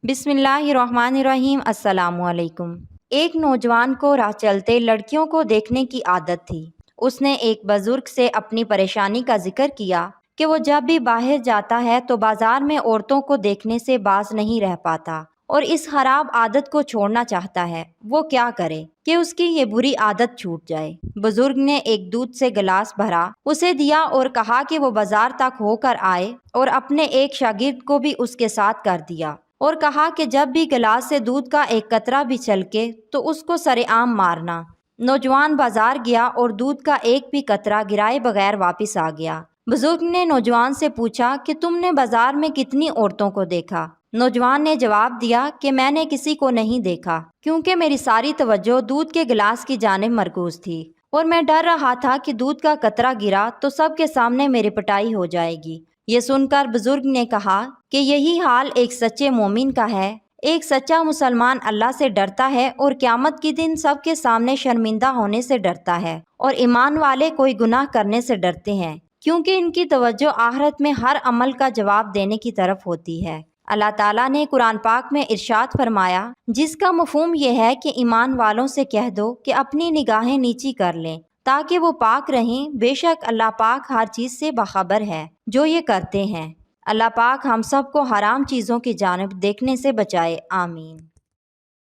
بسم اللہ الرحمن الرحیم۔ السلام علیکم۔ ایک نوجوان کو راہ چلتے لڑکیوں کو دیکھنے کی عادت تھی۔ اس نے ایک بزرگ سے اپنی پریشانی کا ذکر کیا کہ وہ جب بھی باہر جاتا ہے تو بازار میں عورتوں کو دیکھنے سے باز نہیں رہ پاتا اور اس خراب عادت کو چھوڑنا چاہتا ہے۔ وہ کیا کرے کہ اس کی یہ بری عادت چھوٹ جائے؟ بزرگ نے ایک دودھ سے گلاس بھرا، اسے دیا اور کہا کہ وہ بازار تک ہو کر آئے، اور اپنے ایک شاگرد کو بھی اس کے ساتھ کر دیا اور کہا کہ جب بھی گلاس سے دودھ کا ایک قطرہ بھی چھلکے تو اس کو سرے عام مارنا۔ نوجوان بازار گیا اور دودھ کا ایک بھی قطرہ گرائے بغیر واپس آ گیا۔ بزرگ نے نوجوان سے پوچھا کہ تم نے بازار میں کتنی عورتوں کو دیکھا؟ نوجوان نے جواب دیا کہ میں نے کسی کو نہیں دیکھا، کیونکہ میری ساری توجہ دودھ کے گلاس کی جانب مرکوز تھی اور میں ڈر رہا تھا کہ دودھ کا قطرہ گرا تو سب کے سامنے میری پٹائی ہو جائے گی۔ یہ سن کر بزرگ نے کہا کہ یہی حال ایک سچے مومن کا ہے۔ ایک سچا مسلمان اللہ سے ڈرتا ہے اور قیامت کے دن سب کے سامنے شرمندہ ہونے سے ڈرتا ہے، اور ایمان والے کوئی گناہ کرنے سے ڈرتے ہیں کیونکہ ان کی توجہ آخرت میں ہر عمل کا جواب دینے کی طرف ہوتی ہے۔ اللہ تعالیٰ نے قرآن پاک میں ارشاد فرمایا، جس کا مفہوم یہ ہے کہ ایمان والوں سے کہہ دو کہ اپنی نگاہیں نیچی کر لیں تاکہ وہ پاک رہیں، بے شک اللہ پاک ہر چیز سے باخبر ہے جو یہ کرتے ہیں۔ اللہ پاک ہم سب کو حرام چیزوں کی جانب دیکھنے سے بچائے، آمین۔